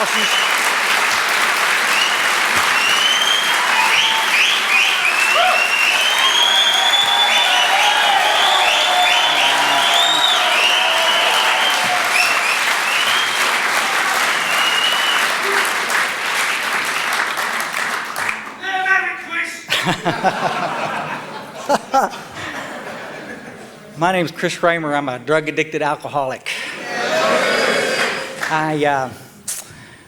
Aussies. My name's Chris Kramer. I'm a drug-addicted alcoholic.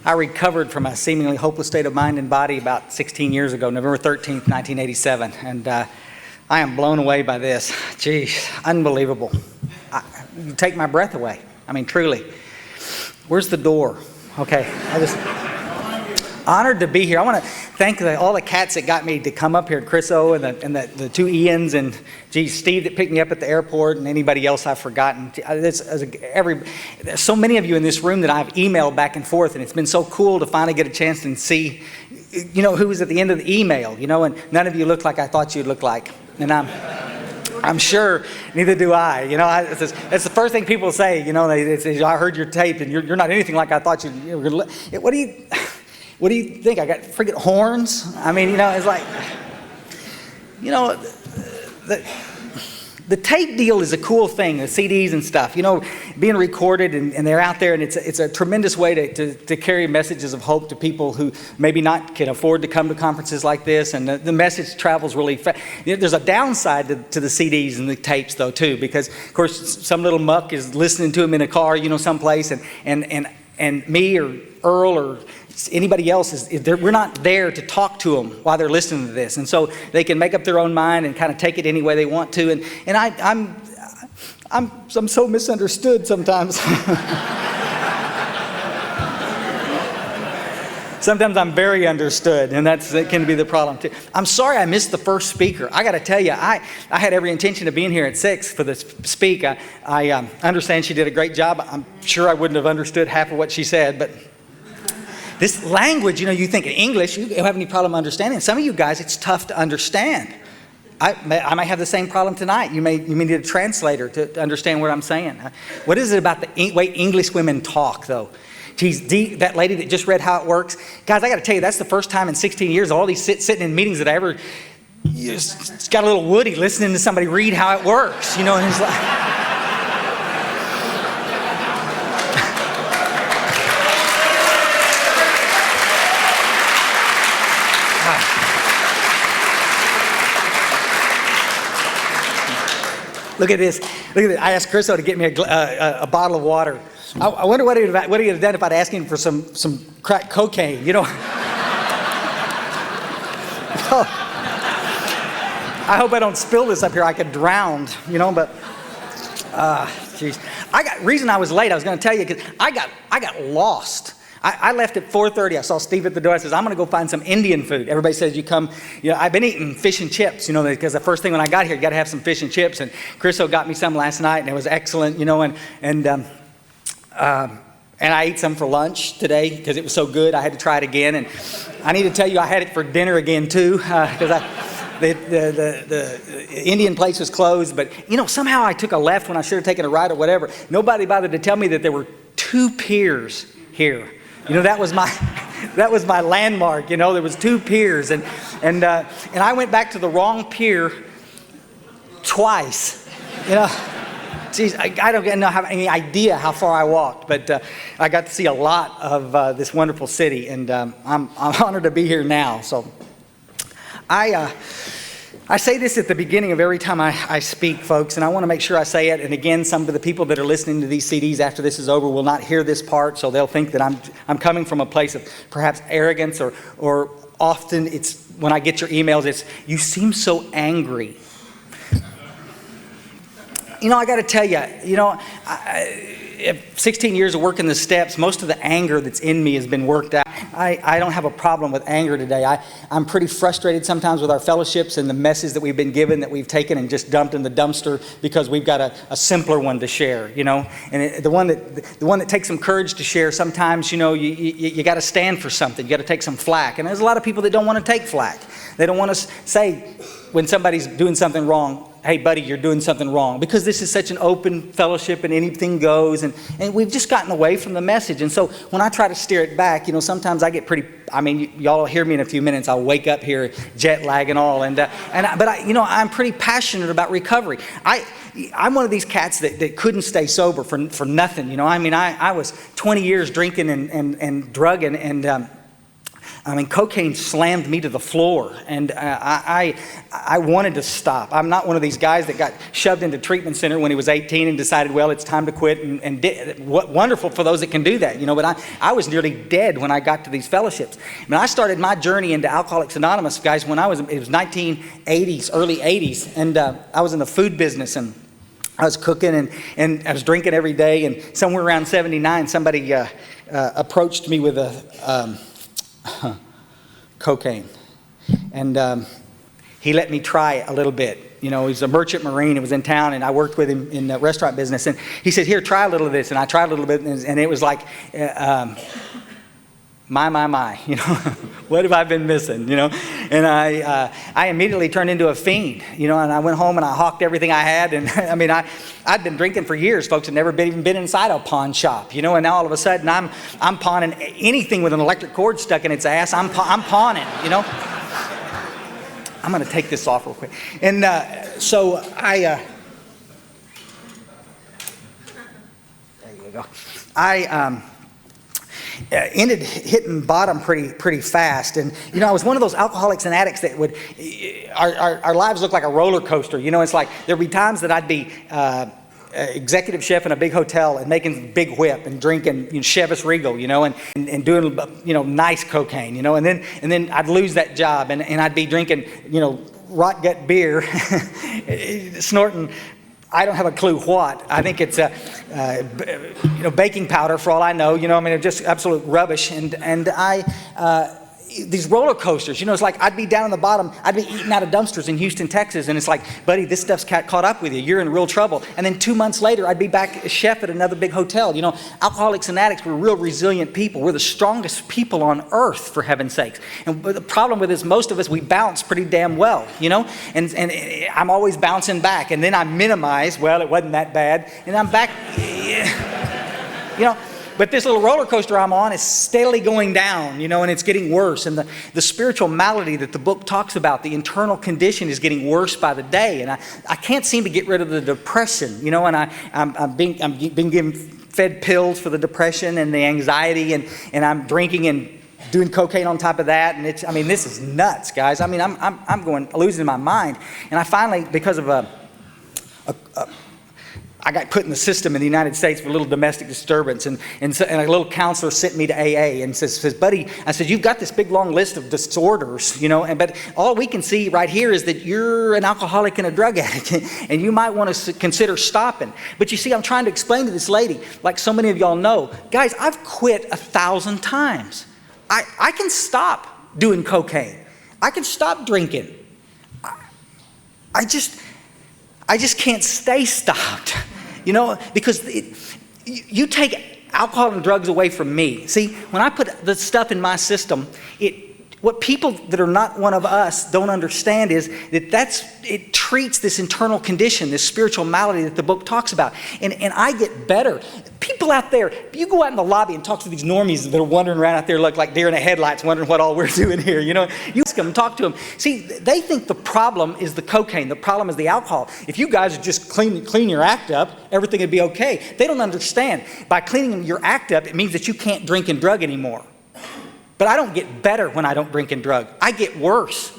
I recovered from a seemingly hopeless state of mind and body about 16 years ago, November 13th, 1987, and I am blown away by this. Geez, unbelievable. You take my breath away. I mean, truly. Where's the door? Okay, honored to be here. I want to thank all the cats that got me to come up here, Chris O and the two Ians, and Steve that picked me up at the airport, and anybody else I've forgotten. There's so many of you in this room that I've emailed back and forth, and it's been so cool to finally get a chance to see, who was at the end of the email, and none of you look like I thought you'd look like. And I'm sure neither do I. That's the first thing people say, they say, I heard your tape, and you're not anything like I thought you were. What do you think? I got freaking horns? I mean, it's like, the tape deal is a cool thing, the CDs and stuff, being recorded and they're out there, and it's a tremendous way to carry messages of hope to people who maybe not can afford to come to conferences like this, and the message travels really fast. There's a downside to the CDs and the tapes, though, too, because, of course, some little muck is listening to them in a car, someplace, and me or Earl or anybody else, we're not there to talk to them while they're listening to this. And so they can make up their own mind and kind of take it any way they want to. And I'm so misunderstood sometimes. Sometimes I'm very understood, and that can be the problem too. I'm sorry I missed the first speaker. I got to tell you, I had every intention of being here at 6 for the speak. I understand she did a great job. I'm sure I wouldn't have understood half of what she said, but this language, you think in English, you don't have any problem understanding. Some of you guys, it's tough to understand. I might have the same problem tonight. You may need a translator to understand what I'm saying. What is it about the way English women talk, though? Geez, that lady that just read How It Works. Guys, I got to tell you, that's the first time in 16 years, all these sitting in meetings that I ever just got a little woody listening to somebody read How It Works, and it's like... Look at this. I asked Chriso to get me a bottle of water. I wonder what he'd have done if I'd asked him for some crack cocaine, Oh, I hope I don't spill this up here. I could drown, but jeez. Reason I was late, I was going to tell you, because I got lost. I left at 4:30. I saw Steve at the door. I says, I'm going to go find some Indian food. Everybody says you come. I've been eating fish and chips, because the first thing when I got here, you got to have some fish and chips. And Chriso got me some last night, and it was excellent, and I ate some for lunch today because it was so good. I had to try it again, and I need to tell you, I had it for dinner again too, because the Indian place was closed. But somehow I took a left when I should have taken a right or whatever. Nobody bothered to tell me that there were 2 piers here. That was my landmark. There was 2 piers, and I went back to the wrong pier twice. Geez, I don't have any idea how far I walked, but I got to see a lot of this wonderful city, and I'm honored to be here now. So I say this at the beginning of every time I speak, folks, and I want to make sure I say it. And again, some of the people that are listening to these CDs after this is over will not hear this part, so they'll think that I'm coming from a place of perhaps arrogance, or often it's when I get your emails, it's, you seem so angry. I got to tell you, 16 years of working the steps, most of the anger that's in me has been worked out. I don't have a problem with anger today. I'm pretty frustrated sometimes with our fellowships and the messes that we've been given, that we've taken and just dumped in the dumpster because we've got a simpler one to share, And the one that takes some courage to share, sometimes, you got to stand for something. You got to take some flack. And there's a lot of people that don't want to take flack. They don't want to say when somebody's doing something wrong, hey, buddy, you're doing something wrong, because this is such an open fellowship and anything goes, and we've just gotten away from the message. And so when I try to steer it back, sometimes I get pretty, y'all will hear me in a few minutes. I'll wake up here, jet lag and all, but I'm pretty passionate about recovery. I'm one of these cats that couldn't stay sober for nothing. I was 20 years drinking and drugging, and cocaine slammed me to the floor, and I wanted to stop. I'm not one of these guys that got shoved into treatment center when he was 18 and decided, well, it's time to quit, and wonderful for those that can do that, but I was nearly dead when I got to these fellowships. I started my journey into Alcoholics Anonymous, guys, it was 1980s, early 80s, and I was in the food business, and I was cooking, and I was drinking every day, and somewhere around 79, somebody approached me with cocaine, and he let me try a little bit. He's a merchant marine. It was in town, and I worked with him in the restaurant business, and he said, here, try a little of this, and I tried a little bit, and it was like, my, what have I been missing, and I immediately turned into a fiend, and I went home and I hawked everything I had, and I'd been drinking for years. Folks had never even been inside a pawn shop, and now all of a sudden I'm pawning anything with an electric cord stuck in its ass. I'm pawning, I'm going to take this off real quick, and so there you go. Ended hitting bottom pretty fast, and I was one of those alcoholics and addicts that would our lives look like a roller coaster. It's like there'd be times that I'd be executive chef in a big hotel and making big whip and drinking Chivas Regal, and doing nice cocaine, and then I'd lose that job, and I'd be drinking rot gut beer, snorting. I don't have a clue what. I think it's baking powder for all I know. Just absolute rubbish. And these roller coasters. It's like I'd be down on the bottom. I'd be eating out of dumpsters in Houston, Texas, and it's like, buddy, this stuff's caught up with you. You're in real trouble. And then 2 months later, I'd be back a chef at another big hotel. Alcoholics and addicts were real resilient people. We're the strongest people on earth, for heaven's sakes. And the problem with this, most of us, we bounce pretty damn well. And I'm always bouncing back, and then I minimize. Well, it wasn't that bad, and I'm back. But this little roller coaster I'm on is steadily going down, and it's getting worse. And the spiritual malady that the book talks about, the internal condition, is getting worse by the day. And I can't seem to get rid of the depression, and I'm being fed pills for the depression and the anxiety, and I'm drinking and doing cocaine on top of that. And this is nuts, guys. I'm losing my mind. And I finally, because of I got put in the system in the United States for a little domestic disturbance, and a little counselor sent me to AA and says, buddy, I said, you've got this big long list of disorders, but all we can see right here is that you're an alcoholic and a drug addict, and you might want to consider stopping. But you see, I'm trying to explain to this lady, like so many of y'all know, guys, I've quit 1,000 times. I can stop doing cocaine. I can stop drinking. I just can't stay stopped. Because you take alcohol and drugs away from me. See, when I put the stuff in my system, what people that are not one of us don't understand is that it treats this internal condition, this spiritual malady that the book talks about. And I get better. People out there, you go out in the lobby and talk to these normies that are wandering around out there look like deer in the headlights wondering what all we're doing here. You ask them, talk to them. See, they think the problem is the cocaine. The problem is the alcohol. If you guys would just clean your act up, everything would be okay. They don't understand. By cleaning your act up, it means that you can't drink and drug anymore. But I don't get better when I don't drink and drug. I get worse.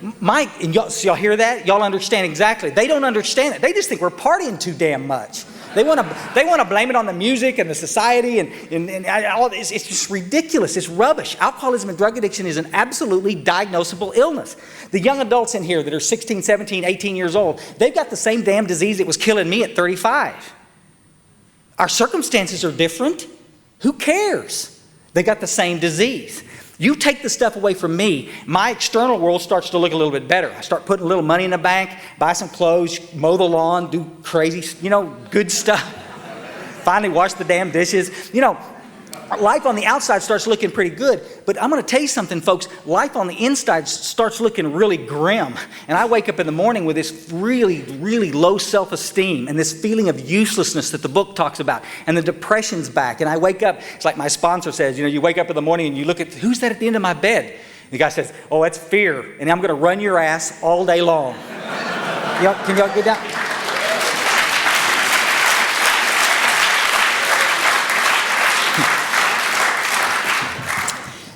And y'all hear that? Y'all understand exactly. They don't understand it. They just think we're partying too damn much. They want to blame it on the music and the society and all this. It's just ridiculous. It's rubbish. Alcoholism and drug addiction is an absolutely diagnosable illness. The young adults in here that are 16, 17, 18 years old, they've got the same damn disease that was killing me at 35. Our circumstances are different. Who cares? They got the same disease. You take the stuff away from me, my external world starts to look a little bit better. I start putting a little money in the bank, buy some clothes, mow the lawn, do crazy, good stuff. Finally wash the damn dishes. life on the outside starts looking pretty good, but I'm going to tell you something, folks. Life on the inside starts looking really grim. And I wake up in the morning with this really, really low self-esteem and this feeling of uselessness that the book talks about. And the depression's back. And I wake up, it's like my sponsor says, you wake up in the morning and you look at, who's that at the end of my bed? And the guy says, oh, that's fear. And I'm going to run your ass all day long. Can y'all get that?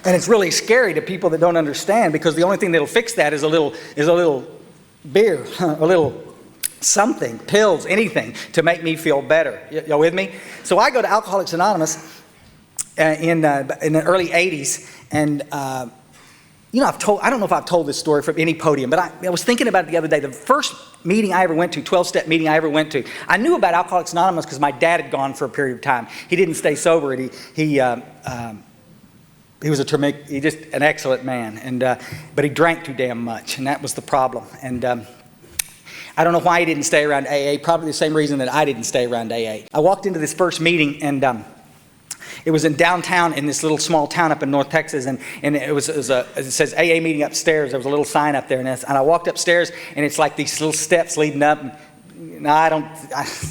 And it's really scary to people that don't understand, because the only thing that'll fix that is a little beer, a little something, pills, anything to make me feel better. Y'all with me? So I go to Alcoholics Anonymous in the early 80s, and I don't know if I've told this story from any podium, but I was thinking about it the other day. The first meeting I ever went to, 12-step meeting I ever went to, I knew about Alcoholics Anonymous because my dad had gone for a period of time. He didn't stay sober, and he was just an excellent man, but he drank too damn much, and that was the problem. And I don't know why he didn't stay around AA, probably the same reason that I didn't stay around AA. I walked into this first meeting, and it was in downtown in this little small town up in North Texas, and it says AA meeting upstairs. There was a little sign up there, and I walked upstairs, and it's like these little steps leading up. No,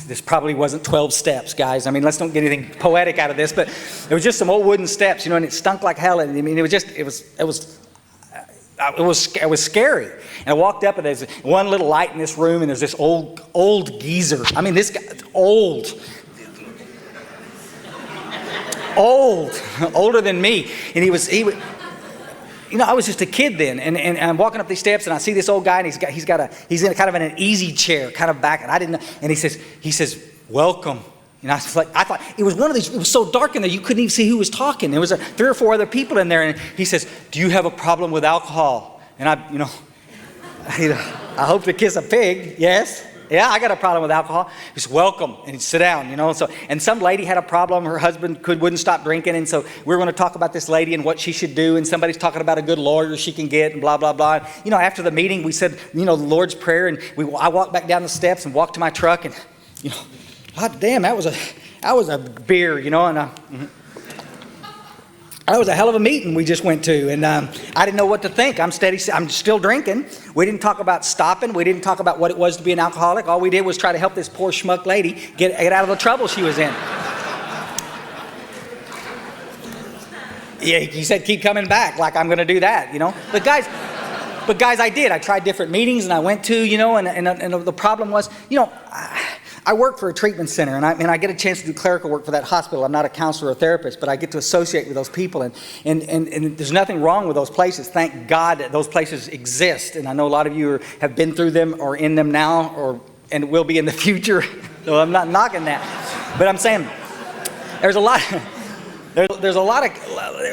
this probably wasn't 12 steps, guys. I mean, let's don't get anything poetic out of this, but it was just some old wooden steps, and it stunk like hell. And I mean, it was scary. And I walked up, and there's one little light in this room, and there's this old geezer. I mean, this guy, older than me, and he was. I was just a kid then, and I'm walking up these steps, and I see this old guy, and he's in kind of in an easy chair, kind of back, and I didn't know. And he says, welcome. And I thought it was one of these. It was so dark in there you couldn't even see who was talking. There was 3 or 4 other people in there, and he says, do you have a problem with alcohol? And I hope to kiss a pig. Yes. Yeah, I got a problem with alcohol. He said, welcome. And he'd sit down, and some lady had a problem. Her husband wouldn't stop drinking. And so we were going to talk about this lady and what she should do. And somebody's talking about a good lawyer she can get and blah, blah, blah. After the meeting, we said, the Lord's Prayer. And I walked back down the steps and walked to my truck. And, God damn, that was a beer, and that was a hell of a meeting we just went to, and I didn't know what to think. I'm still drinking. We didn't talk about stopping. We didn't talk about what it was to be an alcoholic. All we did was try to help this poor schmuck lady get out of the trouble she was in. Yeah, he said, keep coming back, like I'm going to do that, But guys, I did. I tried different meetings, and I went to, and the problem was, I work for a treatment center, and I get a chance to do clerical work for that hospital. I'm not a counselor or therapist, but I get to associate with those people, and there's nothing wrong with those places. Thank God that those places exist, and I know a lot of you have been through them or in them now and will be in the future, so I'm not knocking that. But I'm saying there's a lot of,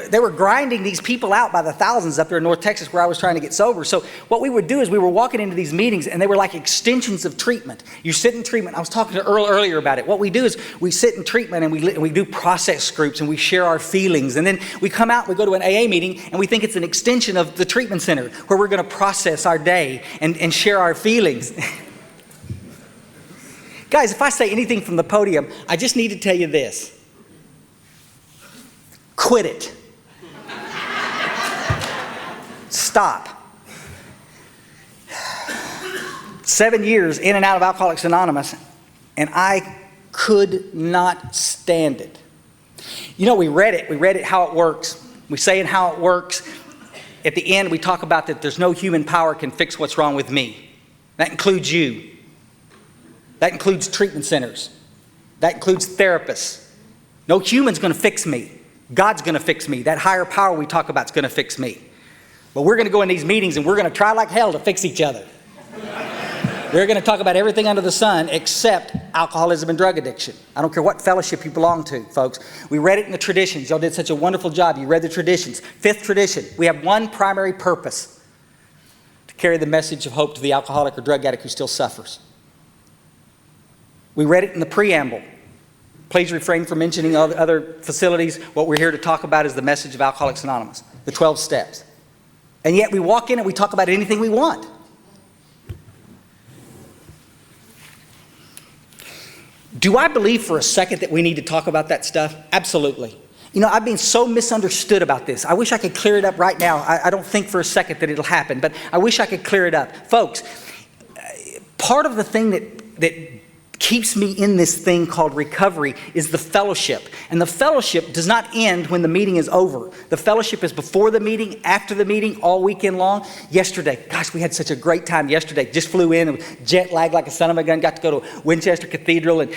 they were grinding these people out by the thousands up there in North Texas where I was trying to get sober. So what we would do is we were walking into these meetings, and they were like extensions of treatment. You sit in treatment. I was talking to Earl earlier about it. What we do is we sit in treatment, and we do process groups, and we share our feelings. And then we come out, we go to an AA meeting, and we think it's an extension of the treatment center where we're going to process our day and share our feelings. Guys, if I say anything from the podium, I just need to tell you this. Quit it. Stop. 7 years in and out of Alcoholics Anonymous, and I could not stand it. We read it how it works. We say it how it works. At the end, we talk about that there's no human power can fix what's wrong with me. That includes you. That includes treatment centers. That includes therapists. No human's going to fix me. God's going to fix me. That higher power we talk about is going to fix me. But we're going to go in these meetings, and we're going to try like hell to fix each other. We're going to talk about everything under the sun except alcoholism and drug addiction. I don't care what fellowship you belong to, folks. We read it in the traditions. Y'all did such a wonderful job. You read the traditions. 5th tradition. We have one primary purpose: to carry the message of hope to the alcoholic or drug addict who still suffers. We read it in the preamble. Please refrain from mentioning other facilities. What we're here to talk about is the message of Alcoholics Anonymous, the 12 steps. And yet we walk in and we talk about anything we want. Do I believe for a second that we need to talk about that stuff? Absolutely. I've been so misunderstood about this. I wish I could clear it up right now. I don't think for a second that it'll happen, but I wish I could clear it up. Folks, part of the thing that keeps me in this thing called recovery is the fellowship. And the fellowship does not end when the meeting is over. The fellowship is before the meeting, after the meeting, all weekend long. Yesterday, gosh, we had such a great time yesterday. Just flew in, jet lagged like a son of a gun, got to go to Winchester Cathedral and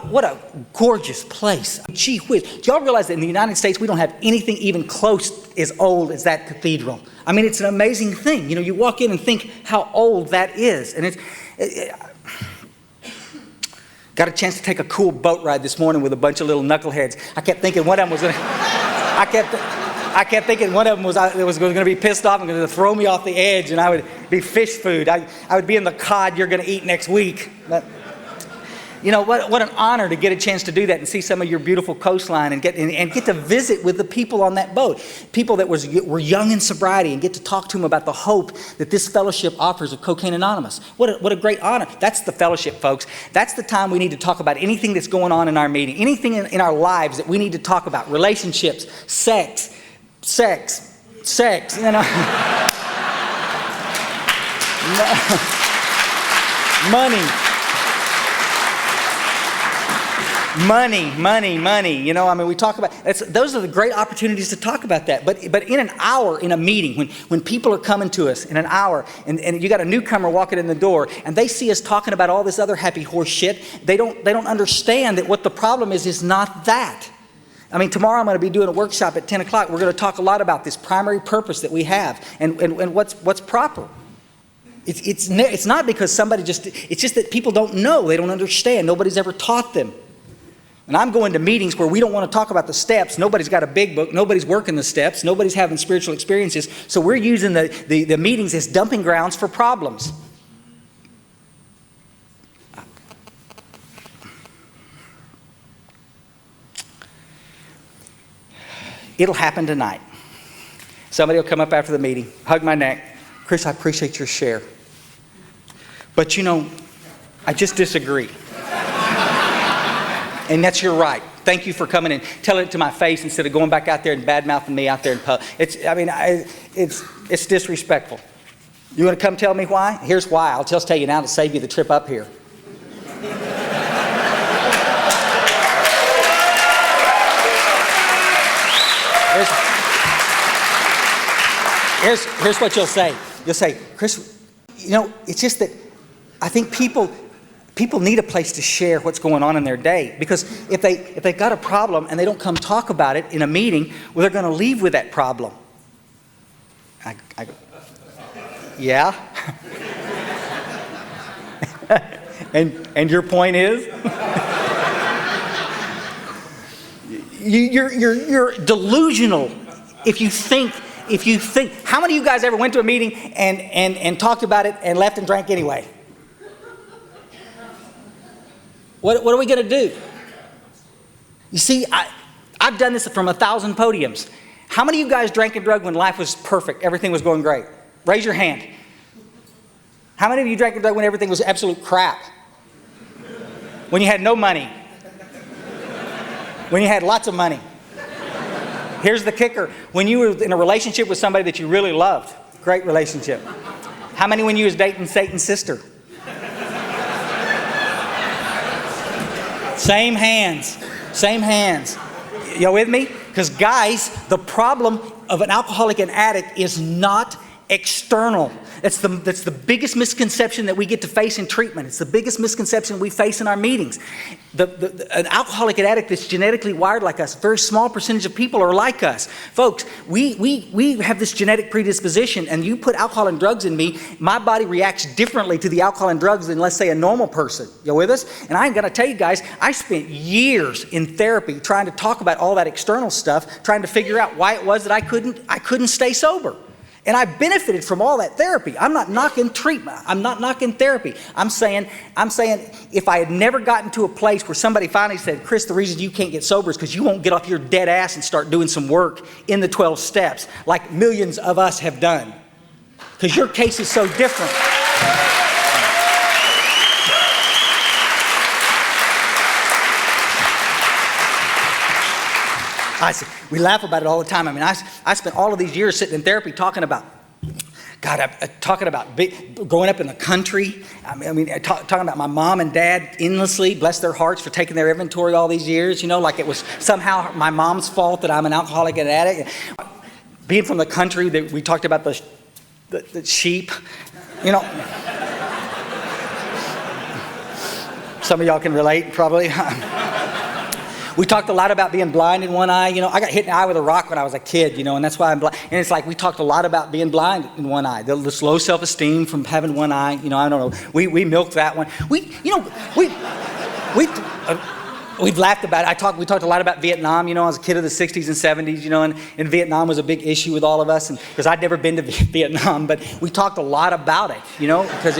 what a gorgeous place. Gee whiz. Do y'all realize that in the United States we don't have anything even close as old as that cathedral? I mean, it's an amazing thing. You walk in and think how old that is. And got a chance to take a cool boat ride this morning with a bunch of little knuckleheads. I kept thinking one of them was going to... I kept thinking one of them was going to be pissed off and going to throw me off the edge, and I would be fish food. I would be in the cod you're going to eat next week. But, what an honor to get a chance to do that and see some of your beautiful coastline and get to visit with the people on that boat. People that were young in sobriety, and get to talk to them about the hope that this fellowship offers of Cocaine Anonymous. What a great honor. That's the fellowship, folks. That's the time we need to talk about anything that's going on in our meeting, anything in our lives that we need to talk about. Relationships, sex, money. We talk about those are the great opportunities to talk about that. But in an hour in a meeting, when people are coming to us in an hour, and you got a newcomer walking in the door, and they see us talking about all this other happy horse shit, they don't understand that what the problem is not that. I mean, tomorrow I'm going to be doing a workshop at 10 o'clock. We're going to talk a lot about this primary purpose that we have and what's proper. It's not because it's just that people don't know. They don't understand. Nobody's ever taught them. And I'm going to meetings where we don't want to talk about the steps. Nobody's got a big book. Nobody's working the steps. Nobody's having spiritual experiences. So we're using the meetings as dumping grounds for problems. It'll happen tonight. Somebody will come up after the meeting, hug my neck. Chris, I appreciate your share. But I just disagree. And that's your right. Thank you for coming and telling it to my face instead of going back out there and bad-mouthing me out there in public. It's disrespectful. You want to come tell me why? Here's why. I'll just tell you now to save you the trip up here. Here's what you'll say. You'll say, Chris, it's just that I think people need a place to share what's going on in their day, because if they've got a problem and they don't come talk about it in a meeting, well, they're going to leave with that problem. Yeah. and your point is? You're delusional if you think. How many of you guys ever went to a meeting and talked about it and left and drank anyway? What are we going to do? You see, I've done this from 1,000 podiums. How many of you guys drank and drug when life was perfect, everything was going great? Raise your hand. How many of you drank and drug when everything was absolute crap? When you had no money? When you had lots of money? Here's the kicker. When you were in a relationship with somebody that you really loved, great relationship. How many when you was dating Satan's sister? Same hands. You with me? Because guys, the problem of an alcoholic and addict is not external. That's the biggest misconception that we get to face in treatment. It's the biggest misconception we face in our meetings. An alcoholic and addict that's genetically wired like us, a very small percentage of people are like us. Folks, we have this genetic predisposition, and you put alcohol and drugs in me, my body reacts differently to the alcohol and drugs than, let's say, a normal person. You with us? And I ain't gonna tell you guys, I spent years in therapy trying to talk about all that external stuff, trying to figure out why it was that I couldn't stay sober. And I benefited from all that therapy. I'm not knocking treatment. I'm not knocking therapy. I'm saying if I had never gotten to a place where somebody finally said, Chris, the reason you can't get sober is because you won't get off your dead ass and start doing some work in the 12 steps like millions of us have done. Because your case is so different. We laugh about it all the time. I mean, I spent all of these years sitting in therapy talking about, talking about growing up in the country. Talking about my mom and dad endlessly, bless their hearts for taking their inventory all these years, like it was somehow my mom's fault that I'm an alcoholic and an addict. Being from the country, that we talked about the sheep, Some of y'all can relate, probably. We talked a lot about being blind in one eye. I got hit in the eye with a rock when I was a kid, and that's why I'm blind. And it's like we talked a lot about being blind in one eye. This low self-esteem from having one eye. I don't know. We milked that one. We've laughed about it. We talked a lot about Vietnam. I was a kid of the 60s and 70s, and Vietnam was a big issue with all of us. And because I'd never been to Vietnam, but we talked a lot about it, because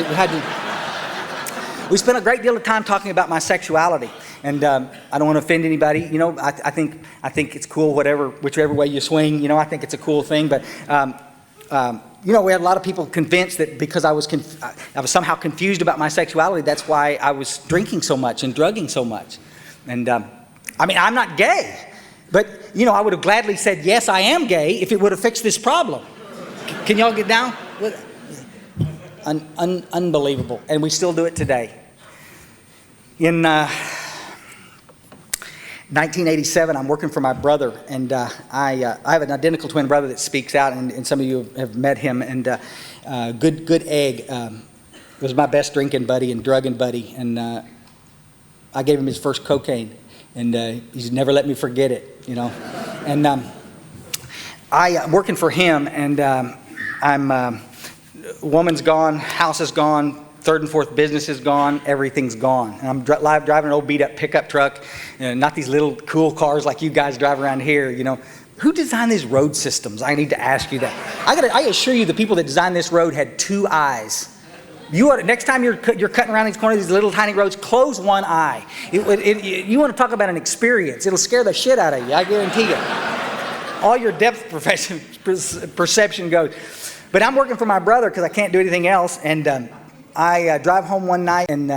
we spent a great deal of time talking about my sexuality. And I don't want to offend anybody. I think it's cool, whichever way you swing. I think it's a cool thing. But we had a lot of people convinced that because I was somehow confused about my sexuality, that's why I was drinking so much and drugging so much. And I'm not gay, but I would have gladly said yes, I am gay if it would have fixed this problem. Can y'all get down? Unbelievable, and we still do it today. In 1987, I'm working for my brother, and I have an identical twin brother that speaks out, and some of you have met him. And Good Egg was my best drinking buddy and drugging buddy, and I gave him his first cocaine, and he's never let me forget it. And I'm working for him, and woman's gone, house is gone. Third and fourth business is gone. Everything's gone. And I'm driving an old beat-up pickup truck, not these little cool cars like you guys drive around here. Who designed these road systems? I need to ask you that. I assure you, the people that designed this road had two eyes. Next time you're cutting around these corners, these little tiny roads, close one eye. You want to talk about an experience? It'll scare the shit out of you. I guarantee you. All your depth perception goes. But I'm working for my brother because I can't do anything else, and I drive home one night and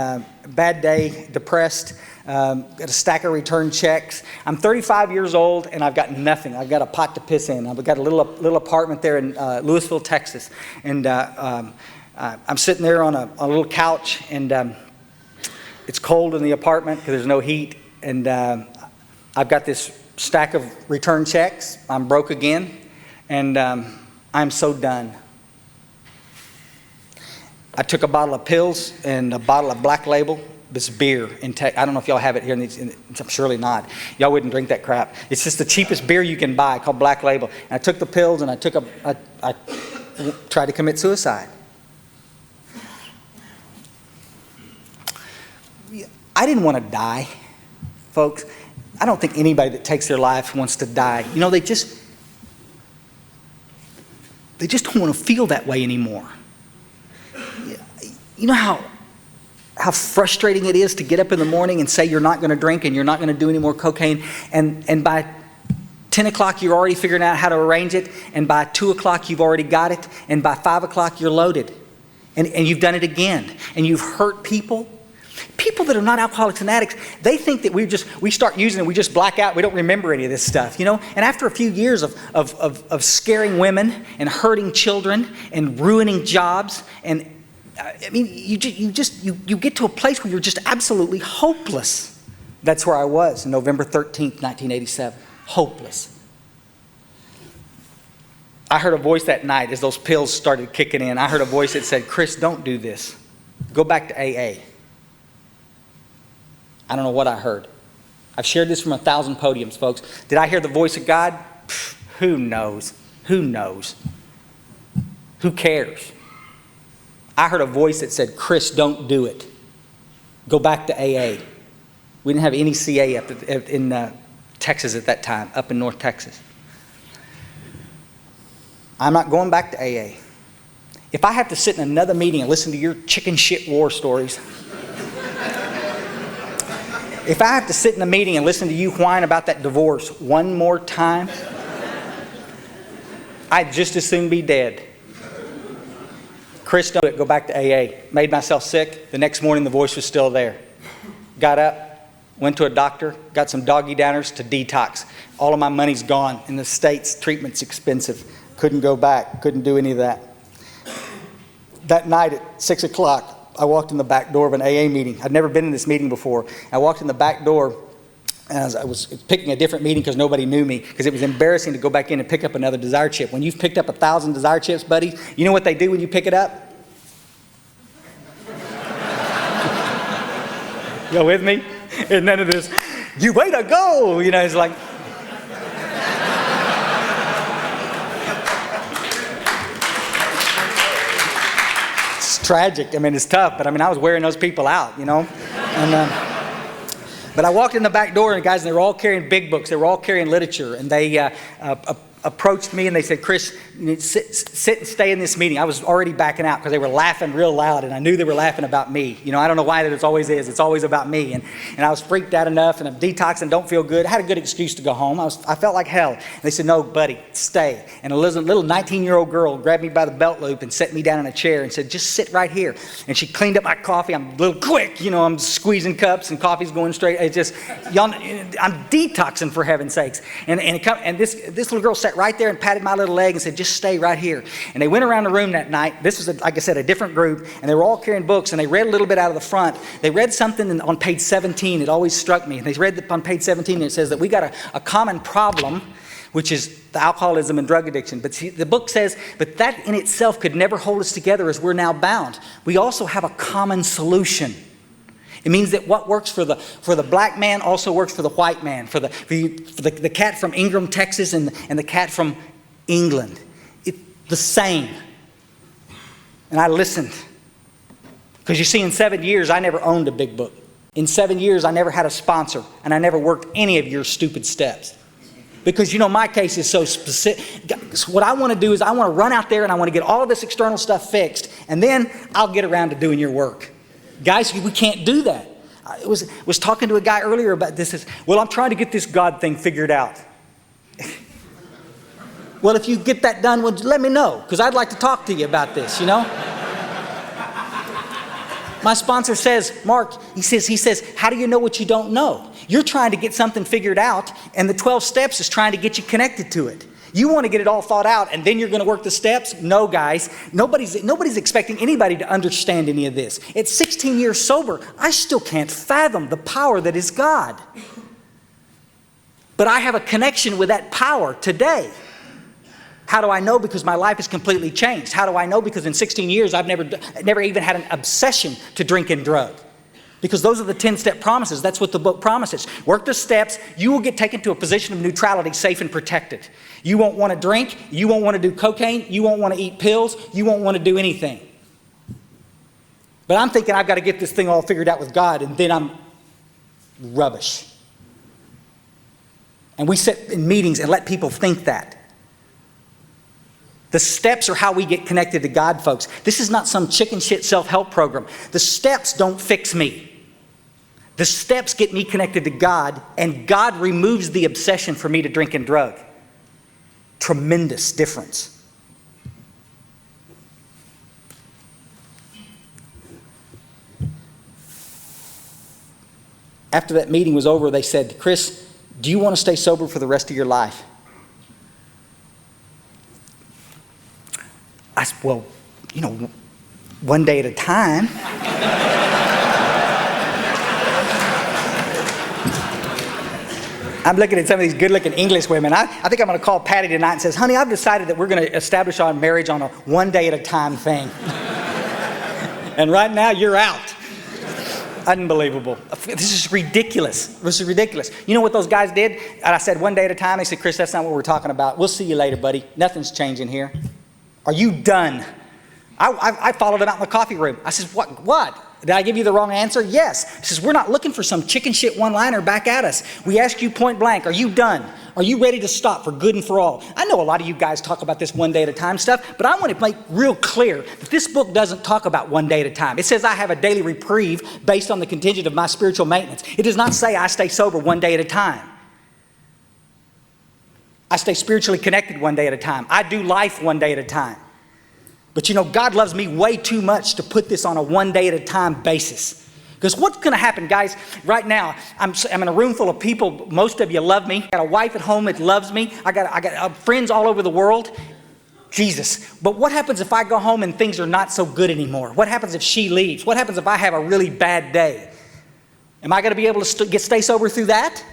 bad day, depressed, got a stack of return checks. I'm 35 years old and I've got nothing. I've got a pot to piss in. I've got a little apartment there in Louisville, Texas. And I'm sitting there on a little couch, and it's cold in the apartment because there's no heat. And I've got this stack of return checks. I'm broke again, and I'm so done. I took a bottle of pills and a bottle of Black Label. This beer I don't know if y'all have it here. Surely not. Y'all wouldn't drink that crap. It's just the cheapest beer you can buy, called Black Label. And I took the pills, and I tried to commit suicide. I didn't want to die, folks. I don't think anybody that takes their life wants to die. They just don't want to feel that way anymore. You know how frustrating it is to get up in the morning and say you're not going to drink and you're not going to do any more cocaine, and by 10 o'clock you're already figuring out how to arrange it, and by 2 o'clock you've already got it, and by 5 o'clock you're loaded, and you've done it again, and you've hurt people. People that are not alcoholics and addicts, they think that we start using it, we just black out, we don't remember any of this stuff, And after a few years of scaring women and hurting children and ruining jobs, and you get to a place where you're just absolutely hopeless. That's where I was on November 13th, 1987. Hopeless. I heard a voice that night as those pills started kicking in. I heard a voice that said, "Chris, don't do this. Go back to AA." I don't know what I heard. I've shared this from 1,000 podiums, folks. Did I hear the voice of God? Who knows? Who knows? Who cares? I heard a voice that said, "Chris, don't do it. Go back to AA." We didn't have any CA in Texas at that time, up in North Texas. I'm not going back to AA. If I have to sit in another meeting and listen to your chicken shit war stories, if I have to sit in a meeting and listen to you whine about that divorce one more time, I'd just as soon be dead. Chris, don't do it. Go back to AA. Made myself sick. The next morning, the voice was still there. Got up, went to a doctor, got some doggy downers to detox. All of my money's gone. In the States, treatment's expensive. Couldn't go back, couldn't do any of that. That night at 6 o'clock, I walked in the back door of an AA meeting. I'd never been in this meeting before. I walked in the back door and I was picking a different meeting because nobody knew me, because it was embarrassing to go back in and pick up another Desire chip. When you've picked up 1,000 Desire chips, buddy, you know what they do when you pick it up? You with me? And none of this, you way to go, you know, it's like. It's tragic. I mean, it's tough, but I mean, I was wearing those people out, you know. And, but I walked in the back door, and guys, they were all carrying big books. They were all carrying literature, and they approached me and they said, Chris, sit and stay in this meeting. I was already backing out because they were laughing real loud, and I knew they were laughing about me. You know, I don't know why that it always is. It's always about me. And I was freaked out enough, and I'm detoxing, don't feel good. I had a good excuse to go home. I felt like hell. And they said, no, buddy, stay. And a little 19-year-old girl grabbed me by the belt loop and set me down in a chair and said, just sit right here. And she cleaned up my coffee. I'm a little quick, you know, I'm squeezing cups and coffee's going straight. It's just, y'all, I'm detoxing for heaven's sakes. And this little girl sat right there and patted my little leg and said, just stay right here. And they went around the room that night. This was, like I said, a different group, and they were all carrying books, and they read a little bit out of the front. They read something on page 17. It always struck me. And they read on page 17, and it says that we got a common problem, which is the alcoholism and drug addiction. But see, the book says, but that in itself could never hold us together as we're now bound. We also have a common solution. It means that what works for the black man also works for the white man, for the cat from Ingram, Texas, and the cat from England. It's the same. And I listened. Because you see, in 7 years, I never owned a big book. In 7 years, I never had a sponsor, and I never worked any of your stupid steps. Because, you know, my case is so specific. So what I want to do is I want to run out there and I want to get all of this external stuff fixed, and then I'll get around to doing your work. Guys, we can't do that. I was talking to a guy earlier about this. Well, I'm trying to get this God thing figured out. Well, if you get that done, well, let me know, because I'd like to talk to you about this, you know. My sponsor says, Mark, he says, how do you know what you don't know? You're trying to get something figured out, and the 12 steps is trying to get you connected to it. You want to get it all thought out, and then you're going to work the steps? No, guys. Nobody's expecting anybody to understand any of this. At 16 years sober, I still can't fathom the power that is God. But I have a connection with that power today. How do I know? Because my life has completely changed. How do I know? Because in 16 years, I've never even had an obsession to drink and drug. Because those are the 10-step promises. That's what the book promises. Work the steps. You will get taken to a position of neutrality, safe and protected. You won't want to drink. You won't want to do cocaine. You won't want to eat pills. You won't want to do anything. But I'm thinking I've got to get this thing all figured out with God, and then I'm rubbish. And we sit in meetings and let people think that. The steps are how we get connected to God, folks. This is not some chicken shit self-help program. The steps don't fix me. The steps get me connected to God, and God removes the obsession for me to drink and drug. Tremendous difference. After that meeting was over, they said, Chris, do you want to stay sober for the rest of your life? I said, well, you know, one day at a time. I'm looking at some of these good-looking English women. I think I'm going to call Patty tonight and says, honey, I've decided that we're going to establish our marriage on a one-day-at-a-time thing. And right now, you're out. Unbelievable. This is ridiculous. This is ridiculous. You know what those guys did? And I said, one day at a time. They said, Chris, that's not what we're talking about. We'll see you later, buddy. Nothing's changing here. Are you done? I followed him out in the coffee room. I said, what? Did I give you the wrong answer? Yes. He says, we're not looking for some chicken shit one-liner back at us. We ask you point blank, are you done? Are you ready to stop for good and for all? I know a lot of you guys talk about this one day at a time stuff, but I want to make real clear that this book doesn't talk about one day at a time. It says I have a daily reprieve based on the contingent of my spiritual maintenance. It does not say I stay sober one day at a time. I stay spiritually connected one day at a time. I do life one day at a time. But you know, God loves me way too much to put this on a one day at a time basis. Because what's going to happen, guys, right now, I'm in a room full of people. Most of you love me. I got a wife at home that loves me. I got friends all over the world. Jesus. But what happens if I go home and things are not so good anymore? What happens if she leaves? What happens if I have a really bad day? Am I going to be able to stay sober through that?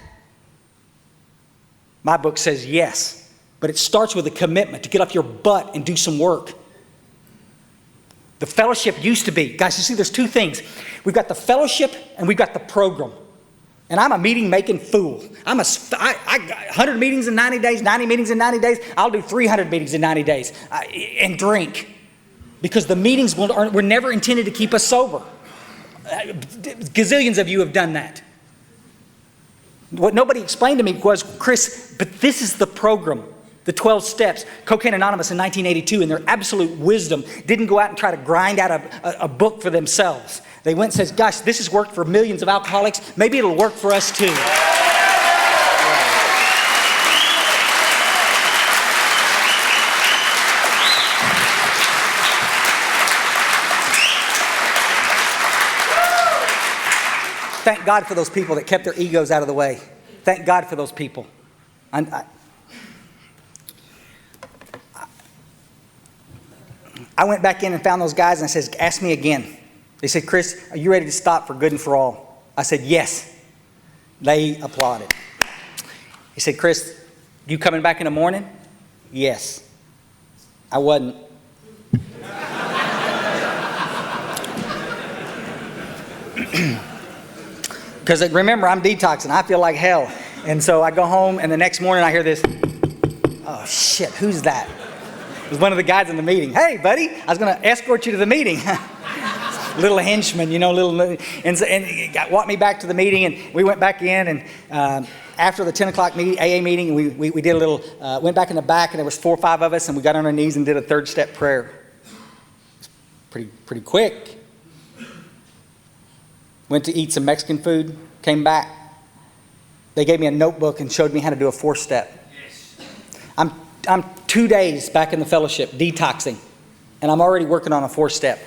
My book says yes. But it starts with a commitment to get off your butt and do some work. The fellowship used to be, guys, you see there's two things. We've got the fellowship and we've got the program. And I'm a meeting-making fool. I got 100 meetings in 90 days, 90 meetings in 90 days. I'll do 300 meetings in 90 days and drink. Because the meetings were never intended to keep us sober. Gazillions of you have done that. What nobody explained to me was, Chris, but this is the program. The 12 steps. Cocaine Anonymous in 1982, in their absolute wisdom, didn't go out and try to grind out a book for themselves. They went and said, gosh, this has worked for millions of alcoholics. Maybe it'll work for us too. Thank God for those people that kept their egos out of the way. Thank God for those people. I went back in and found those guys and I said, ask me again. They said, Chris, are you ready to stop for good and for all? I said, yes. They applauded. He said, Chris, you coming back in the morning? Yes. I wasn't. Because remember, I'm detoxing. I feel like hell. And so I go home and the next morning I hear this, oh shit, who's that? It was one of the guys in the meeting. Hey, buddy, I was going to escort you to the meeting. Little henchman, and walked me back to the meeting, and we went back in, and after the 10 o'clock AA meeting, we did a little, went back in the back, and there was 4 or 5 of us, and we got on our knees and did a 3rd step prayer. Pretty quick. Went to eat some Mexican food, came back. They gave me a notebook and showed me how to do a 4th step. Yes. I'm 2 days back in the fellowship, detoxing, and I'm already working on a 4th step.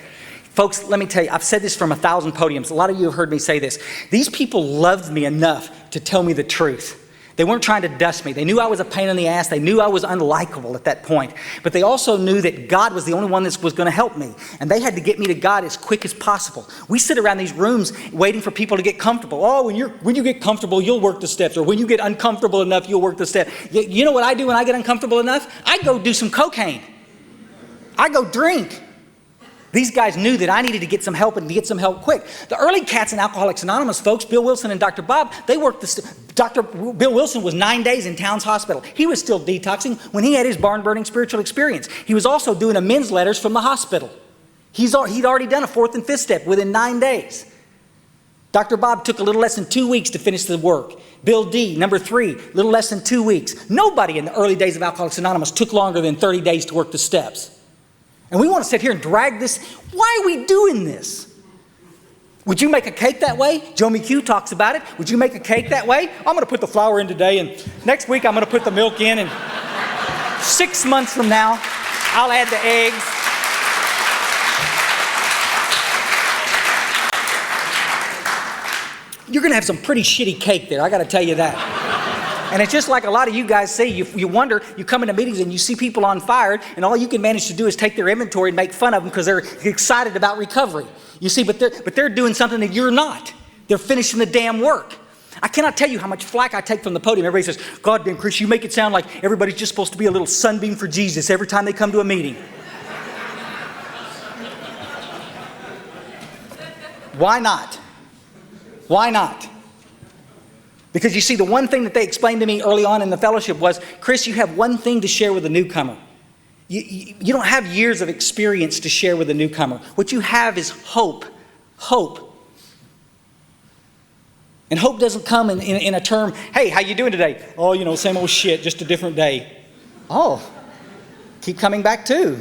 Folks, let me tell you, I've said this from 1,000 podiums. A lot of you have heard me say this. These people loved me enough to tell me the truth. They weren't trying to dust me. They knew I was a pain in the ass. They knew I was unlikable at that point. But they also knew that God was the only one that was going to help me. And they had to get me to God as quick as possible. We sit around these rooms waiting for people to get comfortable. Oh, when you get comfortable, you'll work the steps. Or when you get uncomfortable enough, you'll work the steps. You know what I do when I get uncomfortable enough? I go do some cocaine. I go drink. These guys knew that I needed to get some help and to get some help quick. The early cats in Alcoholics Anonymous, folks, Bill Wilson and Dr. Bob, they worked Bill Wilson was 9 days in Towns Hospital. He was still detoxing when he had his barn-burning spiritual experience. He was also doing amends letters from the hospital. He'd already done a 4th and 5th step within 9 days. Dr. Bob took a little less than 2 weeks to finish the work. Bill D, number 3, little less than 2 weeks. Nobody in the early days of Alcoholics Anonymous took longer than 30 days to work the steps. And we want to sit here and drag this. Why are we doing this? Would you make a cake that way? Joe McHugh talks about it. Would you make a cake that way? I'm going to put the flour in today, and next week I'm going to put the milk in, and 6 months from now, I'll add the eggs. You're going to have some pretty shitty cake there, I got to tell you that. And it's just like a lot of you guys say, you wonder, you come into meetings and you see people on fire, and all you can manage to do is take their inventory and make fun of them because they're excited about recovery. You see, but they're doing something that you're not. They're finishing the damn work. I cannot tell you how much flack I take from the podium. Everybody says, God damn, Chris, you make it sound like everybody's just supposed to be a little sunbeam for Jesus every time they come to a meeting. Why not? Why not? Because you see, the one thing that they explained to me early on in the fellowship was, Chris, you have one thing to share with a newcomer. You don't have years of experience to share with a newcomer. What you have is hope. Hope. And hope doesn't come in a term, hey, how you doing today? Oh, same old shit, just a different day. Oh, keep coming back too,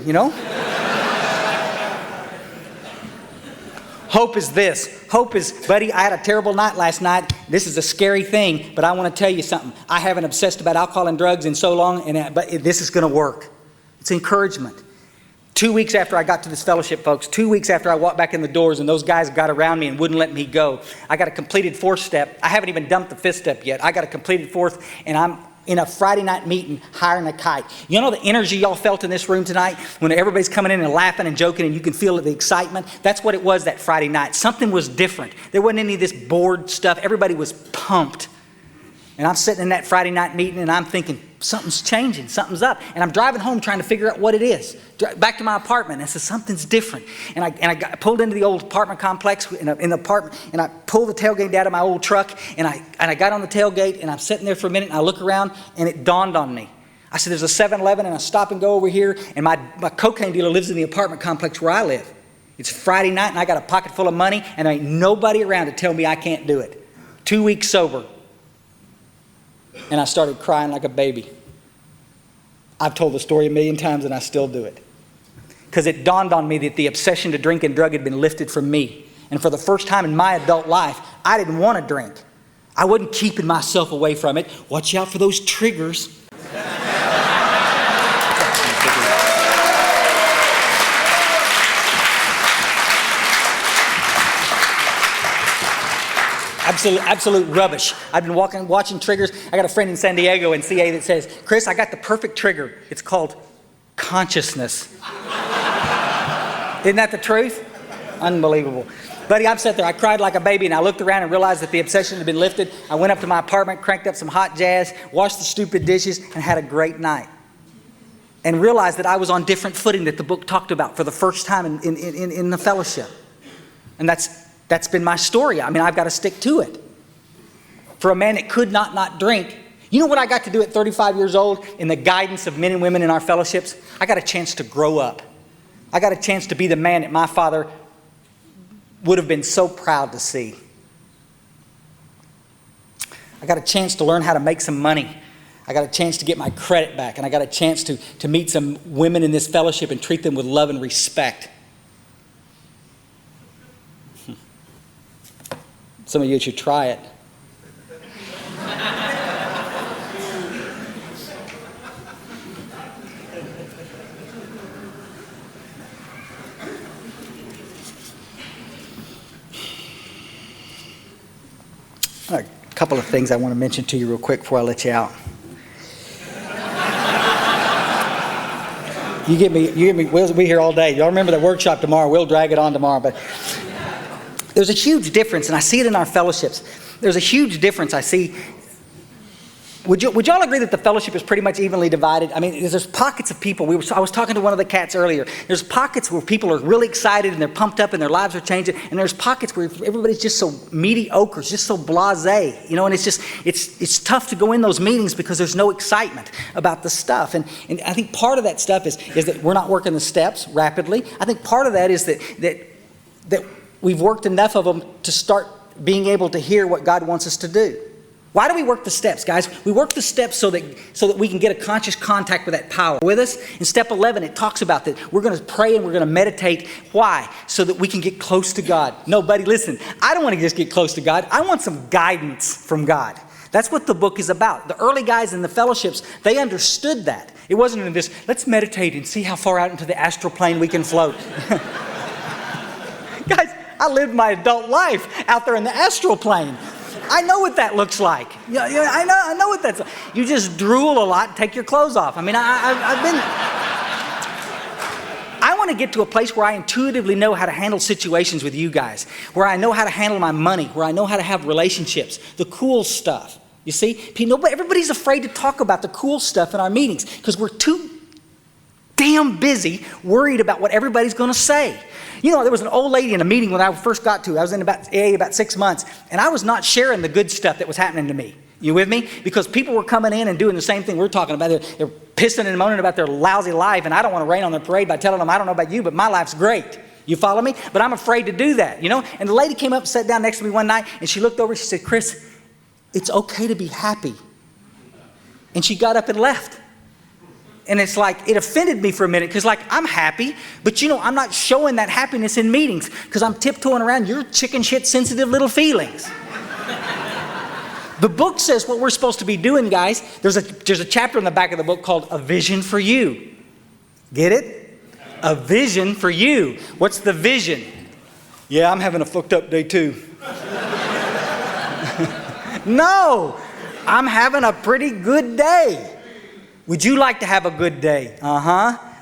Hope is this. Hope is, buddy, I had a terrible night last night. This is a scary thing, but I want to tell you something. I haven't obsessed about alcohol and drugs in so long, but this is going to work. It's encouragement. 2 weeks after I got to this fellowship, folks, 2 weeks after I walked back in the doors and those guys got around me and wouldn't let me go, I got a completed 4th step. I haven't even dumped the 5th step yet. I got a completed 4th, and I'm in a Friday night meeting hiring a kite. You know the energy y'all felt in this room tonight when everybody's coming in and laughing and joking and you can feel the excitement? That's what it was that Friday night. Something was different. There wasn't any of this bored stuff. Everybody was pumped. And I'm sitting in that Friday night meeting and I'm thinking, something's changing, something's up. And I'm driving home trying to figure out what it is. Back to my apartment, and I said, something's different. And I pulled into the old apartment complex in the apartment, and I pulled the tailgate out of my old truck, and I got on the tailgate, and I'm sitting there for a minute, and I look around, and it dawned on me. I said, there's a 7-Eleven, and I stop and go over here, and my cocaine dealer lives in the apartment complex where I live. It's Friday night, and I got a pocket full of money, and there ain't nobody around to tell me I can't do it. 2 weeks sober. And I started crying like a baby. I've told the story a million times and I still do it. Because it dawned on me that the obsession to drink and drug had been lifted from me. And for the first time in my adult life, I didn't want to drink. I wasn't keeping myself away from it. Watch out for those triggers. Absolute rubbish. I've been watching triggers. I got a friend in San Diego in CA that says, Chris, I got the perfect trigger. It's called consciousness. Isn't that the truth? Unbelievable. Buddy, I'm sitting there. I cried like a baby, and I looked around and realized that the obsession had been lifted. I went up to my apartment, cranked up some hot jazz, washed the stupid dishes, and had a great night. And realized that I was on different footing that the book talked about for the first time in the fellowship. And that's been my story. I mean, I've got to stick to it. For a man that could not drink, you know what I got to do at 35 years old in the guidance of men and women in our fellowships? I got a chance to grow up. I got a chance to be the man that my father would have been so proud to see. I got a chance to learn how to make some money. I got a chance to get my credit back, and I got a chance to meet some women in this fellowship and treat them with love and respect. Some of you should try it. A couple of things I want to mention to you real quick before I let you out. You get me, we'll be here all day. Y'all remember the workshop tomorrow. We'll drag it on tomorrow. But there's a huge difference, and I see it in our fellowships. There's a huge difference I see. Would y'all agree that the fellowship is pretty much evenly divided? I mean, there's pockets of people. I was talking to one of the cats earlier. There's pockets where people are really excited and they're pumped up and their lives are changing. And there's pockets where everybody's just so mediocre, just so blasé. You know, and it's tough to go in those meetings because there's no excitement about the stuff. And I think part of that stuff is that we're not working the steps rapidly. I think part of that is that we've worked enough of them to start being able to hear what God wants us to do. Why do we work the steps, guys? We work the steps so that we can get a conscious contact with that power with us. In step 11, it talks about that we're going to pray and we're going to meditate. Why? So that we can get close to God. No, buddy, listen, I don't want to just get close to God. I want some guidance from God. That's what the book is about. The early guys in the fellowships, they understood that. It wasn't in this, let's meditate and see how far out into the astral plane we can float. Guys, I lived my adult life out there in the astral plane. I know what that looks like. Yeah, I know what that's like. You just drool a lot and take your clothes off. I mean, I want to get to a place where I intuitively know how to handle situations with you guys, where I know how to handle my money, where I know how to have relationships, the cool stuff. You see, everybody's afraid to talk about the cool stuff in our meetings because we're too damn busy worried about what everybody's going to say. You know, there was an old lady in a meeting when I first got to. I was in about 6 months, and I was not sharing the good stuff that was happening to me. You with me? Because people were coming in and doing the same thing we're talking about. They're pissing and moaning about their lousy life, and I don't want to rain on their parade by telling them, I don't know about you, but my life's great. You follow me? But I'm afraid to do that, you know? And the lady came up and sat down next to me one night, and she looked over and she said, Chris, it's okay to be happy. And she got up and left. And it's like, it offended me for a minute because like, I'm happy, but you know, I'm not showing that happiness in meetings because I'm tiptoeing around your chicken shit sensitive little feelings. The book says what we're supposed to be doing, guys. There's a chapter in the back of the book called A Vision for You. Get it? A vision for you. What's the vision? Yeah, I'm having a fucked up day too. No, I'm having a pretty good day. Would you like to have a good day?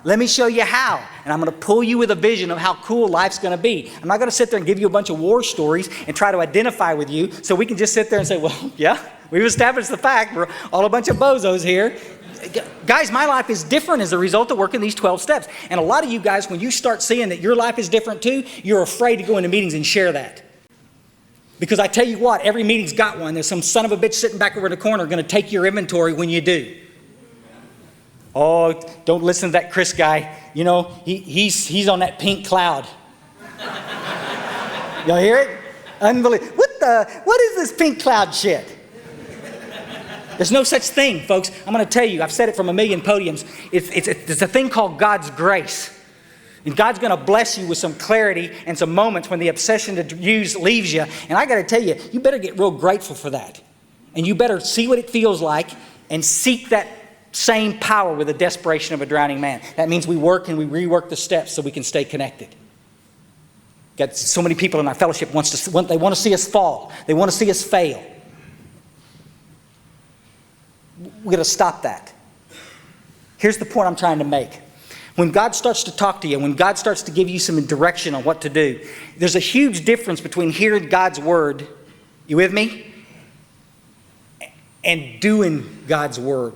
Let me show you how. And I'm going to pull you with a vision of how cool life's going to be. I'm not going to sit there and give you a bunch of war stories and try to identify with you so we can just sit there and say, well, yeah, we've established the fact we're all a bunch of bozos here. Guys, my life is different as a result of working these 12 steps. And a lot of you guys, when you start seeing that your life is different too, you're afraid to go into meetings and share that. Because I tell you what, every meeting's got one. There's some son of a bitch sitting back over in the corner going to take your inventory when you do. Oh, don't listen to that Chris guy. You know, he's on that pink cloud. Y'all hear it? Unbelievable. What is this pink cloud shit? There's no such thing, folks. I'm going to tell you, I've said it from a million podiums. It's a thing called God's grace. And God's going to bless you with some clarity and some moments when the obsession to use leaves you. And I got to tell you, you better get real grateful for that. And you better see what it feels like and seek that same power with the desperation of a drowning man. That means we work and we rework the steps so we can stay connected. Got so many people in our fellowship they want to see us fall. They want to see us fail. We're going to stop that. Here's the point I'm trying to make. When God starts to talk to you, when God starts to give you some direction on what to do, there's a huge difference between hearing God's word, you with me, and doing God's word.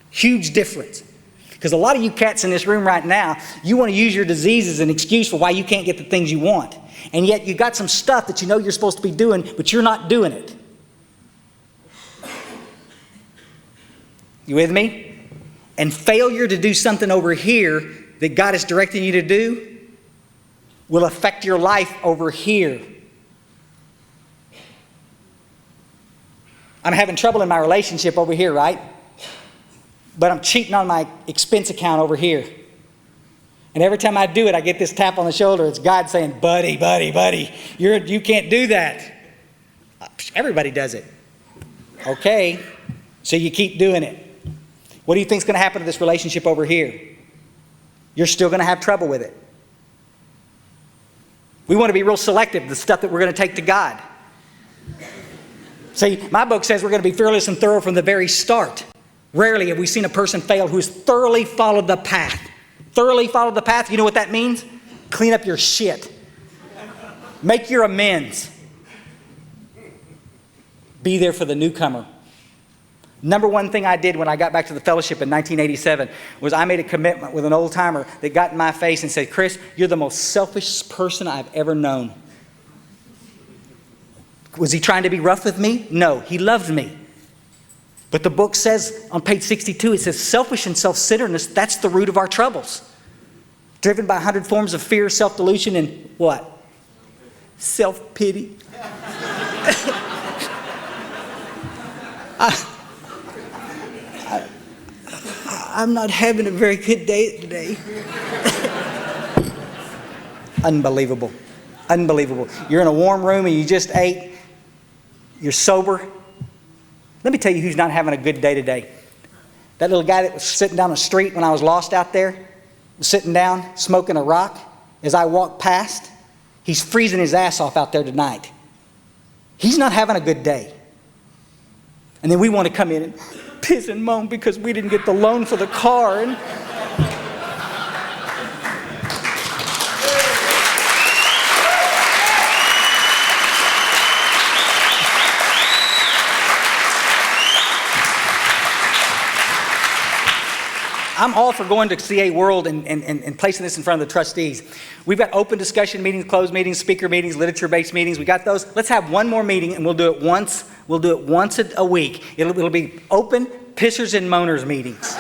Huge difference. Because a lot of you cats in this room right now, you want to use your disease as an excuse for why you can't get the things you want. And yet you got some stuff that you know you're supposed to be doing, but you're not doing it. You with me? And failure to do something over here that God is directing you to do will affect your life over here. I'm having trouble in my relationship over here, right? But I'm cheating on my expense account over here. And every time I do it, I get this tap on the shoulder. It's God saying, buddy, you can't do that. Everybody does it. Okay, so you keep doing it. What do you think is going to happen to this relationship over here? You're still going to have trouble with it. We want to be real selective, the stuff that we're going to take to God. See, my book says we're going to be fearless and thorough from the very start. Rarely have we seen a person fail who's thoroughly followed the path. Thoroughly followed the path, you know what that means? Clean up your shit. Make your amends. Be there for the newcomer. Number one thing I did when I got back to the fellowship in 1987 was I made a commitment with an old timer that got in my face and said, Chris, you're the most selfish person I've ever known. Was he trying to be rough with me? No, he loved me. But the book says on page 62, it says selfish and self-centeredness, that's the root of our troubles. Driven by 100 forms of fear, self-delusion, and what? Self-pity. I'm not having a very good day today. Unbelievable. Unbelievable. You're in a warm room and you just ate. You're sober. Let me tell you who's not having a good day today. That little guy that was sitting down the street when I was lost out there, was sitting down, smoking a rock. As I walked past, he's freezing his ass off out there tonight. He's not having a good day. And then we want to come in and piss and moan because we didn't get the loan for the car. And I'm all for going to CA World and placing this in front of the trustees. We've got open discussion meetings, closed meetings, speaker meetings, literature-based meetings. We got those. Let's have one more meeting, and we'll do it once. We'll do it once a week. It'll be open pissers and moaners meetings.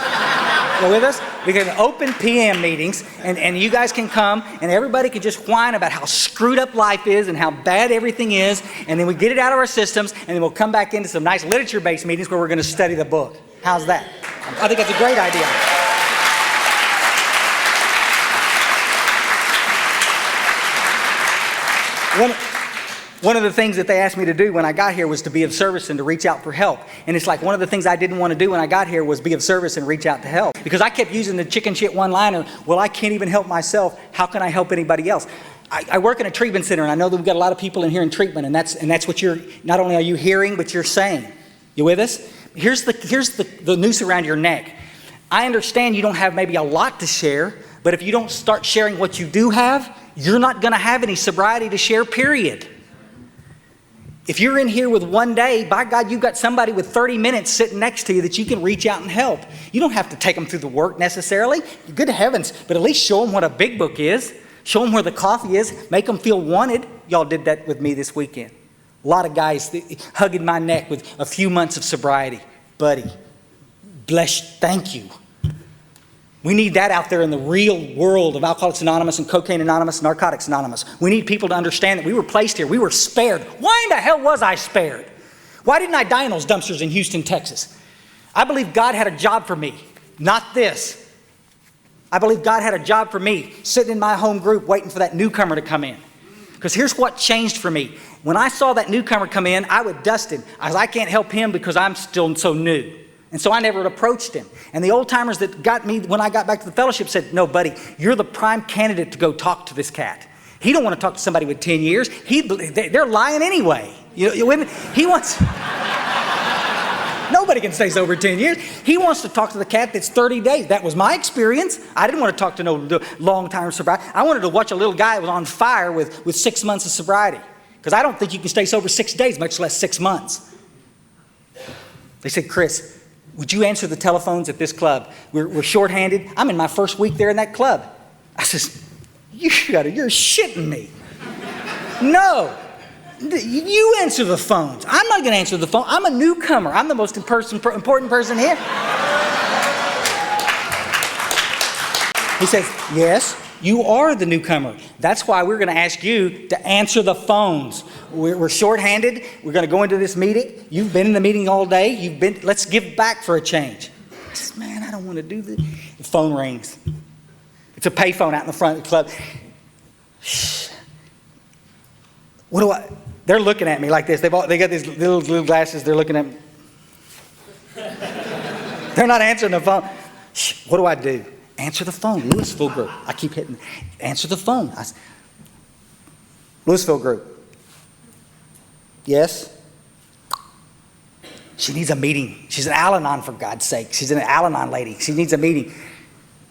You with us? We can open PM meetings, and you guys can come, and everybody can just whine about how screwed up life is and how bad everything is, and then we get it out of our systems, and then we'll come back into some nice literature-based meetings where we're going to study the book. How's that? I think that's a great idea. One of the things that they asked me to do when I got here was to be of service and to reach out for help. And it's like one of the things I didn't want to do when I got here was be of service and reach out to help. Because I kept using the chicken shit one-liner, well, I can't even help myself. How can I help anybody else? I work in a treatment center, and I know that we've got a lot of people in here in treatment, and that's what you're, not only are you hearing, but you're saying. You with us? Here's the noose around your neck. I understand you don't have maybe a lot to share, but if you don't start sharing what you do have, you're not going to have any sobriety to share, period. If you're in here with one day, by God, you've got somebody with 30 minutes sitting next to you that you can reach out and help. You don't have to take them through the work necessarily. Good heavens, but at least show them what a big book is. Show them where the coffee is. Make them feel wanted. Y'all did that with me this weekend. A lot of guys hugging my neck with a few months of sobriety. Buddy, bless, thank you. We need that out there in the real world of Alcoholics Anonymous and Cocaine Anonymous and Narcotics Anonymous. We need people to understand that we were placed here. We were spared. Why in the hell was I spared? Why didn't I die in those dumpsters in Houston, Texas? I believe God had a job for me, not this. I believe God had a job for me, sitting in my home group waiting for that newcomer to come in. Because here's what changed for me. When I saw that newcomer come in, I would dust him. I can't help him because I'm still so new. And so I never approached him. And the old timers that got me when I got back to the fellowship said, no, buddy, you're the prime candidate to go talk to this cat. He don't want to talk to somebody with 10 years. They're lying anyway. He wants... Nobody can stay sober 10 years. He wants to talk to the cat that's 30 days. That was my experience. I didn't want to talk to no long-time sobriety. I wanted to watch a little guy that was on fire with 6 months of sobriety. Because I don't think you can stay sober 6 days, much less 6 months. They said, Chris, would you answer the telephones at this club? We're shorthanded. I'm in my first week there in that club. I says, you're shitting me. No. You answer the phones. I'm not going to answer the phone. I'm a newcomer. I'm the most important person here. He says, yes, you are the newcomer. That's why we're going to ask you to answer the phones. We're shorthanded. We're going to go into this meeting. You've been in the meeting all day. Let's give back for a change. I says, man, I don't want to do this. The phone rings. It's a payphone out in the front of the club. They're looking at me like this. They got these little glasses. They're looking at me. They're not answering the phone. What do I do? Answer the phone. Louisville group. I keep hitting. Answer the phone. Louisville group. Yes? She needs a meeting. She's an Al-Anon, for God's sake. She's an Al-Anon lady. She needs a meeting.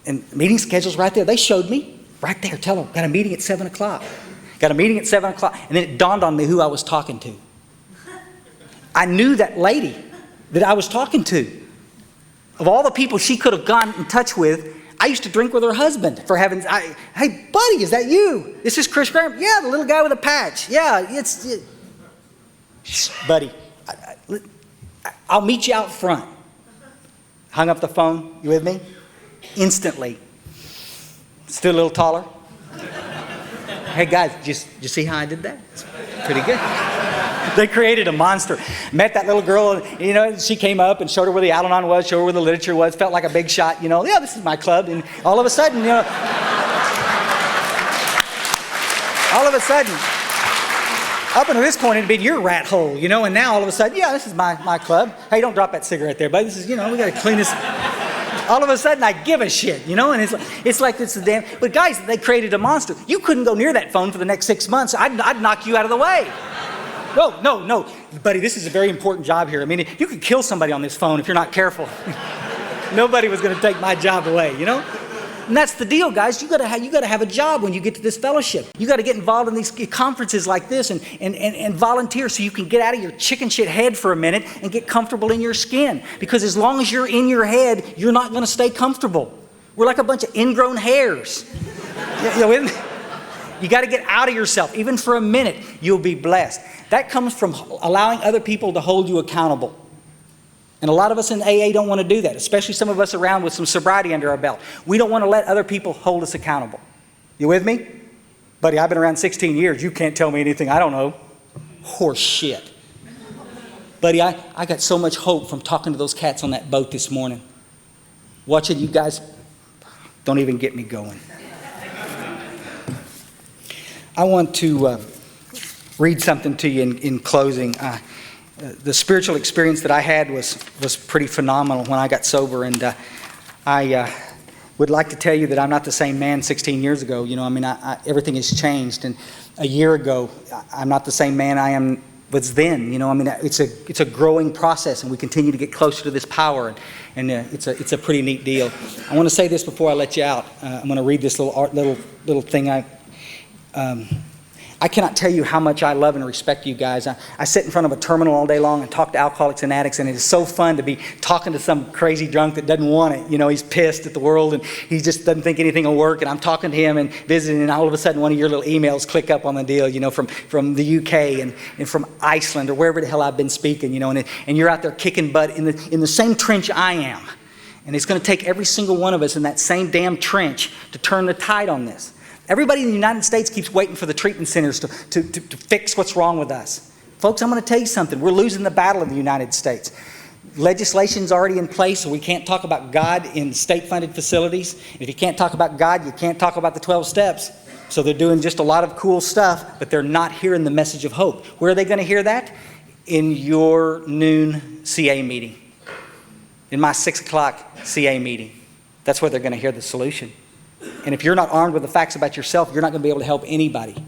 And meeting schedule's right there. They showed me. Right there. Tell them. Got a meeting at 7 o'clock. Got a meeting at 7 o'clock. And then it dawned on me who I was talking to. I knew that lady that I was talking to. Of all the people she could have gone in touch with, I used to drink with her husband, for heaven's sake. Hey, buddy, is that you? This is Chris Graham? Yeah, the little guy with a patch. Yeah, buddy, I'll meet you out front. Hung up the phone. You with me? Instantly. Still a little taller. Hey, guys, did you see how I did that? It's pretty good. They created a monster. Met that little girl, and, she came up and showed her where the Al-Anon was, showed her where the literature was, felt like a big shot, yeah, this is my club. And all of a sudden, up until this point, it'd been your rat hole, and now all of a sudden, yeah, this is my club. Hey, don't drop that cigarette there, buddy. This is, we got to clean this. All of a sudden, I give a shit, and it's like it's the damn. But guys, they created a monster. You couldn't go near that phone for the next 6 months. I'd knock you out of the way. No, buddy, this is a very important job here. I mean, you could kill somebody on this phone if you're not careful. Nobody was going to take my job away, And that's the deal, guys. You got to have a job when you get to this fellowship. You got to get involved in these conferences like this and volunteer so you can get out of your chicken shit head for a minute and get comfortable in your skin. Because as long as you're in your head, you're not going to stay comfortable. We're like a bunch of ingrown hairs. You got to get out of yourself. Even for a minute, you'll be blessed. That comes from allowing other people to hold you accountable. And a lot of us in AA don't want to do that, especially some of us around with some sobriety under our belt. We don't want to let other people hold us accountable. You with me? Buddy, I've been around 16 years. You can't tell me anything I don't know. Horse shit. Buddy, I got so much hope from talking to those cats on that boat this morning. Watching you guys, don't even get me going. I want to read something to you in closing. The spiritual experience that I had was pretty phenomenal when I got sober, and I would like to tell you that I'm not the same man 16 years ago. Everything has changed, and a year ago, I'm not the same man I was then. It's a growing process, and we continue to get closer to this power, and it's a pretty neat deal. I want to say this before I let you out. I'm going to read this little thing. I cannot tell you how much I love and respect you guys. I sit in front of a terminal all day long and talk to alcoholics and addicts, and it is so fun to be talking to some crazy drunk that doesn't want it. He's pissed at the world, and he just doesn't think anything will work, and I'm talking to him and visiting, and all of a sudden one of your little emails click up on the deal, from the UK and from Iceland or wherever the hell I've been speaking, and you're out there kicking butt in the same trench I am. And it's going to take every single one of us in that same damn trench to turn the tide on this. Everybody in the United States keeps waiting for the treatment centers to fix what's wrong with us. Folks, I'm going to tell you something. We're losing the battle in the United States. Legislation's already in place, so we can't talk about God in state-funded facilities. If you can't talk about God, you can't talk about the 12 steps. So they're doing just a lot of cool stuff, but they're not hearing the message of hope. Where are they going to hear that? In your noon CA meeting. In my 6 o'clock CA meeting. That's where they're going to hear the solution. And if you're not armed with the facts about yourself, you're not going to be able to help anybody.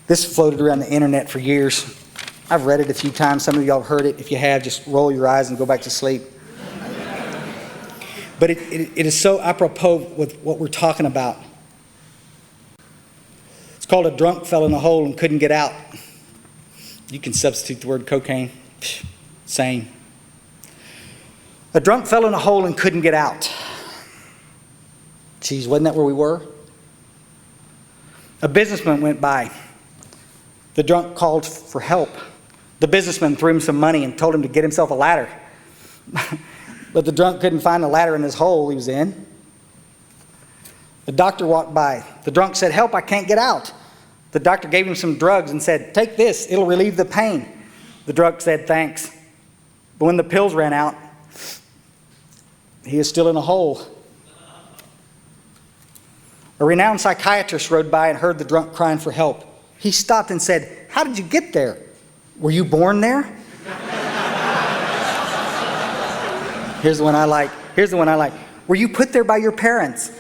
This floated around the internet for years. I've read it a few times. Some of y'all have heard it. If you have, just roll your eyes and go back to sleep. But it is so apropos with what we're talking about. It's called A Drunk Fell in a Hole and Couldn't Get Out. You can substitute the word cocaine. Same. A drunk fell in a hole and couldn't get out. Geez, wasn't that where we were? A businessman went by. The drunk called for help. The businessman threw him some money and told him to get himself a ladder. But the drunk couldn't find the ladder in his hole he was in. The doctor walked by. The drunk said, "Help, I can't get out." The doctor gave him some drugs and said, "Take this, it'll relieve the pain." The drunk said, "Thanks." But when the pills ran out, he is still in a hole. A renowned psychiatrist rode by and heard the drunk crying for help. He stopped and said, "How did you get there? Were you born there?" Here's the one I like. "Were you put there by your parents?"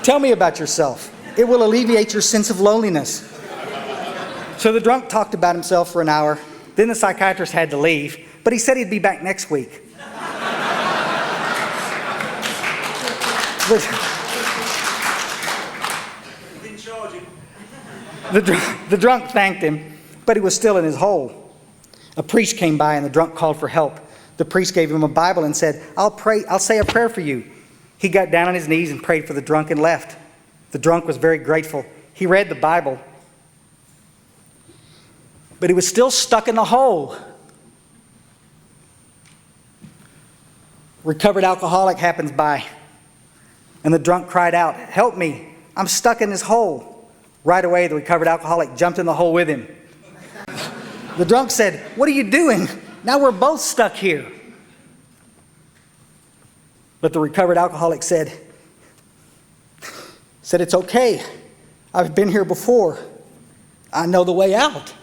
Tell me about yourself. It will alleviate your sense of loneliness. So the drunk talked about himself for an hour. Then the psychiatrist had to leave, but he said he'd be back next week. The drunk thanked him, but he was still in his hole. A priest came by and the drunk called for help. The priest gave him a Bible and said, I'll say a prayer for you." He got down on his knees and prayed for the drunk and left. The drunk was very grateful. He read the Bible, but he was still stuck in the hole. Recovered alcoholic happens by, and the drunk cried out, "Help me, I'm stuck in this hole." Right away, the recovered alcoholic jumped in the hole with him. The drunk said, "What are you doing? Now we're both stuck here." But the recovered alcoholic said, "It's okay. I've been here before. I know the way out."